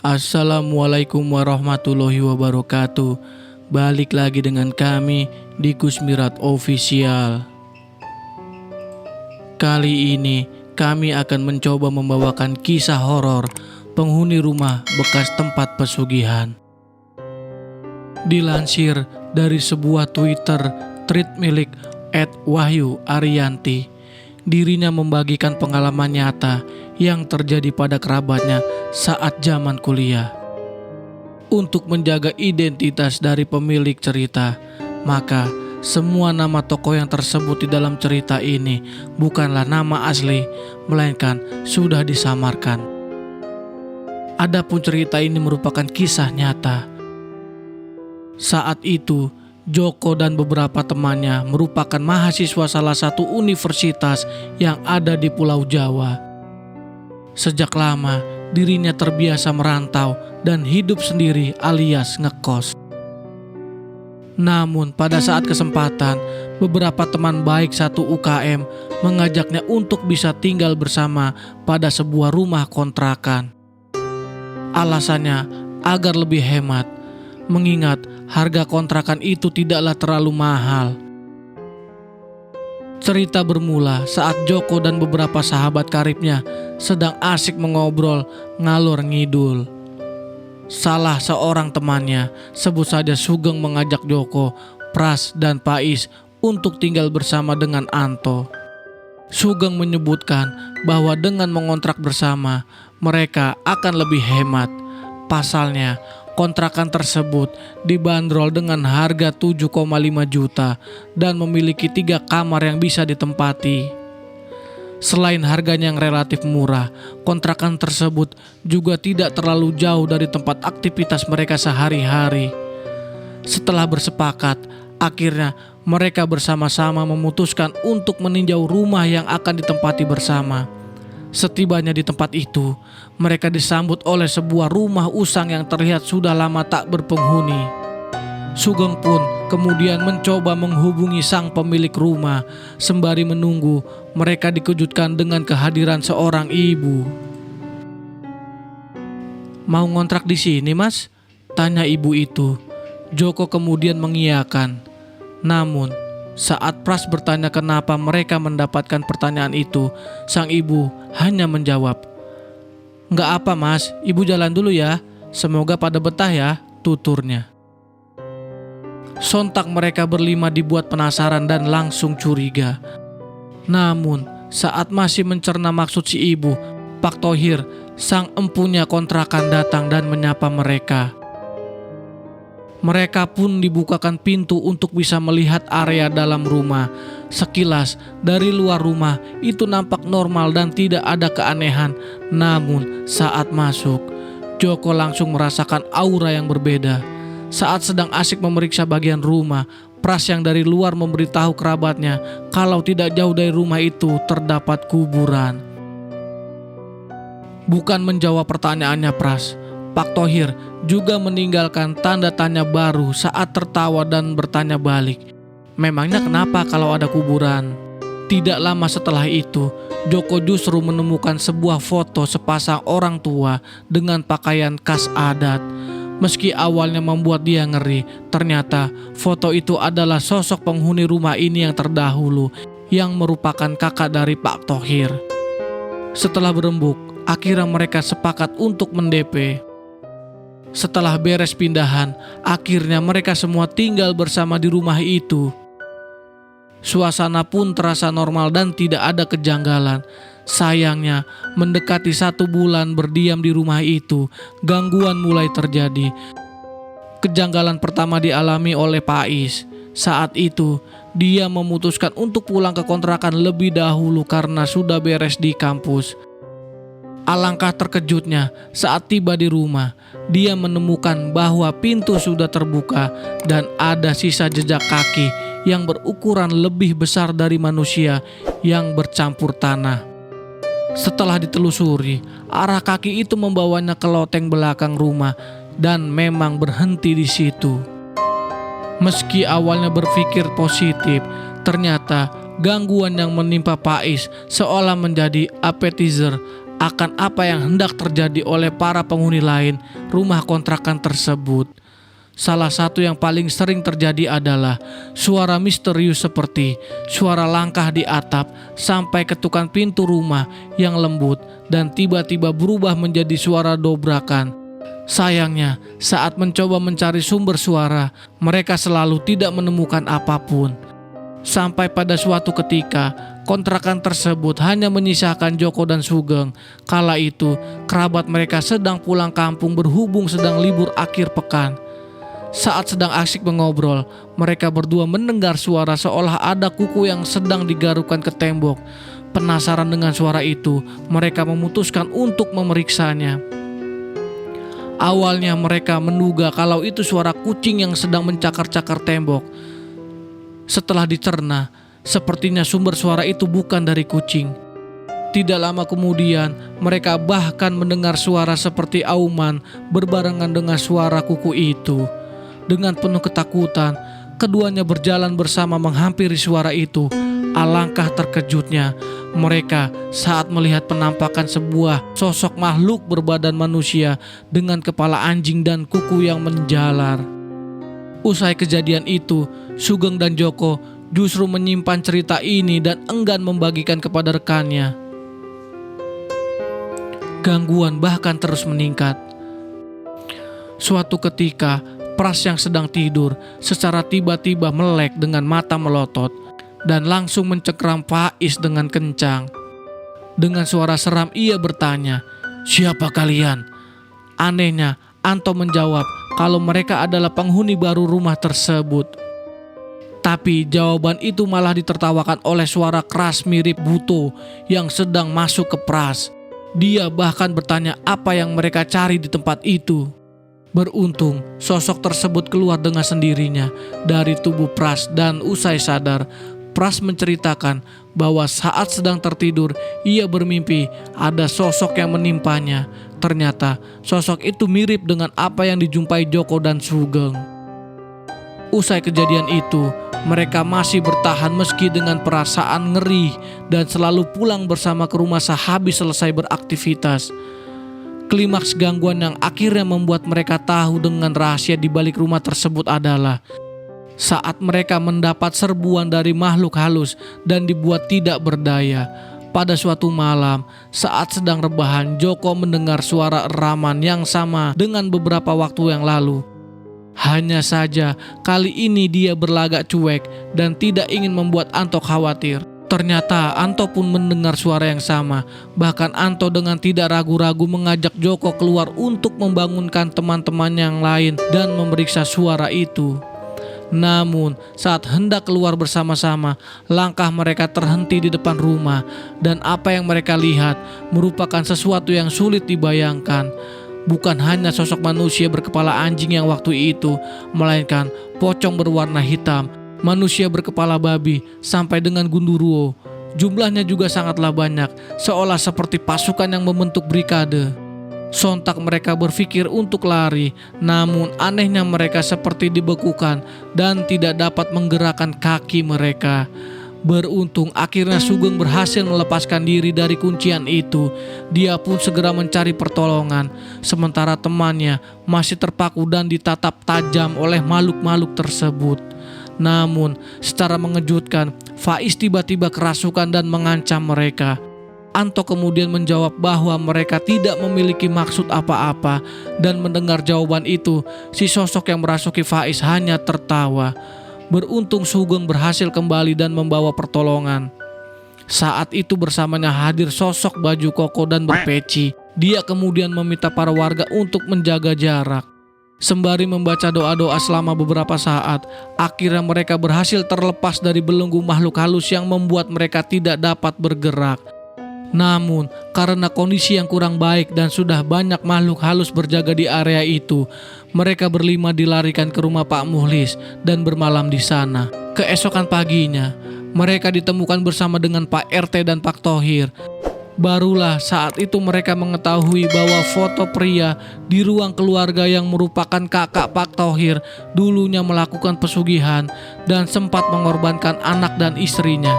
Assalamualaikum warahmatullahi wabarakatuh. Balik lagi dengan kami di Kusmirat Official. Kali ini kami akan mencoba membawakan kisah horor penghuni rumah bekas tempat pesugihan. Dilansir dari sebuah Twitter tweet milik @wahyu_ariyanti, dirinya membagikan pengalaman nyata yang terjadi pada kerabatnya saat zaman kuliah. Untuk menjaga identitas dari pemilik cerita, maka semua nama tokoh yang tersebut di dalam cerita ini bukanlah nama asli, melainkan sudah disamarkan. Adapun cerita ini merupakan kisah nyata. Saat itu, Joko dan beberapa temannya merupakan mahasiswa salah satu universitas yang ada di Pulau Jawa. Sejak lama, dirinya terbiasa merantau dan hidup sendiri alias ngekos. Namun pada saat kesempatan, beberapa teman baik satu UKM mengajaknya untuk bisa tinggal bersama pada sebuah rumah kontrakan. Alasannya agar lebih hemat, mengingat harga kontrakan itu tidaklah terlalu mahal. Cerita bermula saat Joko dan beberapa sahabat karibnya sedang asik mengobrol ngalor ngidul. Salah seorang temannya, sebut saja Sugeng, mengajak Joko, Pras, dan Pais untuk tinggal bersama dengan Anto. Sugeng menyebutkan bahwa dengan mengontrak bersama, mereka akan lebih hemat. Pasalnya, kontrakan tersebut dibanderol dengan harga 7,5 juta dan memiliki 3 kamar yang bisa ditempati. Selain harganya yang relatif murah, kontrakan tersebut juga tidak terlalu jauh dari tempat aktivitas mereka sehari-hari. Setelah bersepakat, akhirnya mereka bersama-sama memutuskan untuk meninjau rumah yang akan ditempati bersama. Setibanya di tempat itu, mereka disambut oleh sebuah rumah usang yang terlihat sudah lama tak berpenghuni. Sugeng pun kemudian mencoba menghubungi sang pemilik rumah. Sembari menunggu, mereka dikejutkan dengan kehadiran seorang ibu. "Mau ngontrak di sini, Mas?" tanya ibu itu. Joko kemudian mengiyakan. Namun, saat Pras bertanya kenapa mereka mendapatkan pertanyaan itu, sang ibu hanya menjawab, "Nggak apa, Mas, ibu jalan dulu ya. Semoga pada betah ya," tuturnya. Sontak mereka berlima dibuat penasaran dan langsung curiga. Namun, saat masih mencerna maksud si ibu, Pak Thohir, sang empunya kontrakan, datang dan menyapa mereka. Mereka pun dibukakan pintu untuk bisa melihat area dalam rumah. Sekilas dari luar rumah itu nampak normal dan tidak ada keanehan. Namun saat masuk, Joko langsung merasakan aura yang berbeda. Saat sedang asik memeriksa bagian rumah, Pras yang dari luar memberitahu kerabatnya kalau tidak jauh dari rumah itu terdapat kuburan. Bukan menjawab pertanyaannya Pras, Pak Thohir juga meninggalkan tanda tanya baru saat tertawa dan bertanya balik, "Memangnya kenapa kalau ada kuburan?" Tidak lama setelah itu, Joko justru menemukan sebuah foto sepasang orang tua dengan pakaian khas adat. Meski awalnya membuat dia ngeri, ternyata foto itu adalah sosok penghuni rumah ini yang terdahulu, yang merupakan kakak dari Pak Thohir. Setelah berembuk, akhirnya mereka sepakat untuk mendp. Setelah beres pindahan, akhirnya mereka semua tinggal bersama di rumah itu. Suasana pun terasa normal dan tidak ada kejanggalan. Sayangnya, mendekati 1 bulan berdiam di rumah itu, gangguan mulai terjadi. Kejanggalan pertama dialami oleh Pais. Saat itu, dia memutuskan untuk pulang ke kontrakan lebih dahulu karena sudah beres di kampus. Alangkah terkejutnya saat tiba di rumah, dia menemukan bahwa pintu sudah terbuka dan ada sisa jejak kaki yang berukuran lebih besar dari manusia yang bercampur tanah. Setelah ditelusuri, arah kaki itu membawanya ke loteng belakang rumah dan memang berhenti di situ. Meski awalnya berpikir positif, ternyata gangguan yang menimpa Pais seolah menjadi appetizer akan apa yang hendak terjadi oleh para penghuni lain rumah kontrakan tersebut. Salah satu yang paling sering terjadi adalah suara misterius seperti suara langkah di atap sampai ketukan pintu rumah yang lembut dan tiba-tiba berubah menjadi suara dobrakan. Sayangnya, saat mencoba mencari sumber suara, mereka selalu tidak menemukan apapun. Sampai pada suatu ketika, kontrakan tersebut hanya menyisakan Joko dan Sugeng. Kala itu, kerabat mereka sedang pulang kampung berhubung sedang libur akhir pekan. Saat sedang asyik mengobrol, mereka berdua mendengar suara seolah ada kuku yang sedang digarukan ke tembok. Penasaran dengan suara itu, mereka memutuskan untuk memeriksanya. Awalnya mereka menduga kalau itu suara kucing yang sedang mencakar-cakar tembok. Setelah dicerna, sepertinya sumber suara itu bukan dari kucing. Tidak lama kemudian, mereka bahkan mendengar suara seperti auman berbarengan dengan suara kuku itu. Dengan penuh ketakutan, keduanya berjalan bersama menghampiri suara itu. Alangkah terkejutnya mereka saat melihat penampakan sebuah sosok makhluk berbadan manusia dengan kepala anjing dan kuku yang menjalar. Usai kejadian itu, Sugeng dan Joko justru menyimpan cerita ini dan enggan membagikan kepada rekannya. Gangguan bahkan terus meningkat. Suatu ketika, Pras yang sedang tidur secara tiba-tiba melek dengan mata melotot dan langsung mencengkram Faiz dengan kencang. Dengan suara seram ia bertanya, "Siapa kalian?" Anehnya, Anto menjawab kalau mereka adalah penghuni baru rumah tersebut. Tapi jawaban itu malah ditertawakan oleh suara keras mirip Buto yang sedang masuk ke Pras. Dia bahkan bertanya apa yang mereka cari di tempat itu. Beruntung, sosok tersebut keluar dengan sendirinya dari tubuh Pras dan usai sadar, Pras menceritakan bahwa saat sedang tertidur, ia bermimpi ada sosok yang menimpanya. Ternyata sosok itu mirip dengan apa yang dijumpai Joko dan Sugeng. Usai kejadian itu, mereka masih bertahan meski dengan perasaan ngeri dan selalu pulang bersama ke rumah sehabis selesai beraktivitas. Klimaks gangguan yang akhirnya membuat mereka tahu dengan rahasia di balik rumah tersebut adalah saat mereka mendapat serbuan dari makhluk halus dan dibuat tidak berdaya. Pada suatu malam, saat sedang rebahan, Joko mendengar suara eraman yang sama dengan beberapa waktu yang lalu. Hanya saja, kali ini dia berlagak cuek dan tidak ingin membuat Anto khawatir. Ternyata Anto pun mendengar suara yang sama. Bahkan Anto dengan tidak ragu-ragu mengajak Joko keluar untuk membangunkan teman-teman yang lain dan memeriksa suara itu. Namun saat hendak keluar bersama-sama, langkah mereka terhenti di depan rumah dan apa yang mereka lihat merupakan sesuatu yang sulit dibayangkan. Bukan hanya sosok manusia berkepala anjing yang waktu itu, melainkan pocong berwarna hitam, manusia berkepala babi, sampai dengan gundurwo. Jumlahnya juga sangatlah banyak, seolah seperti pasukan yang membentuk brigade. Sontak mereka berpikir untuk lari, namun anehnya mereka seperti dibekukan dan tidak dapat menggerakkan kaki mereka. Beruntung akhirnya Sugeng berhasil melepaskan diri dari kuncian itu. Dia pun segera mencari pertolongan, sementara temannya masih terpaku dan ditatap tajam oleh makhluk-makhluk tersebut. Namun secara mengejutkan, Faiz tiba-tiba kerasukan dan mengancam mereka. Anto kemudian menjawab bahwa mereka tidak memiliki maksud apa-apa, dan mendengar jawaban itu, si sosok yang merasuki Faiz hanya tertawa. Beruntung Sugeng berhasil kembali dan membawa pertolongan. Saat itu bersamanya hadir sosok baju koko dan berpeci. Dia kemudian meminta para warga untuk menjaga jarak. Sembari membaca doa-doa selama beberapa saat, akhirnya mereka berhasil terlepas dari belenggu makhluk halus yang membuat mereka tidak dapat bergerak. Namun, karena kondisi yang kurang baik dan sudah banyak makhluk halus berjaga di area itu, mereka berlima dilarikan ke rumah Pak Muhlis dan bermalam di sana. Keesokan paginya, mereka ditemukan bersama dengan Pak RT dan Pak Thohir. Barulah saat itu mereka mengetahui bahwa foto pria di ruang keluarga yang merupakan kakak Pak Thohir dulunya melakukan pesugihan dan sempat mengorbankan anak dan istrinya.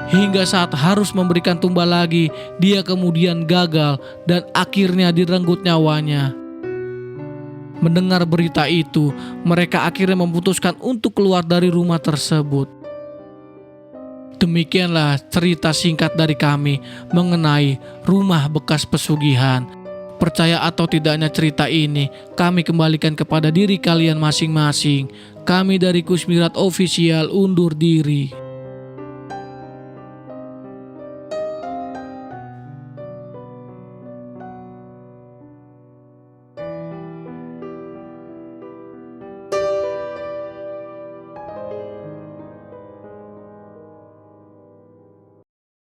Hingga saat harus memberikan tumbal lagi, dia kemudian gagal dan akhirnya direnggut nyawanya. Mendengar berita itu, mereka akhirnya memutuskan untuk keluar dari rumah tersebut. Demikianlah cerita singkat dari kami mengenai rumah bekas pesugihan. Percaya atau tidaknya cerita ini, kami kembalikan kepada diri kalian masing-masing. Kami dari Kusmirat Official undur diri.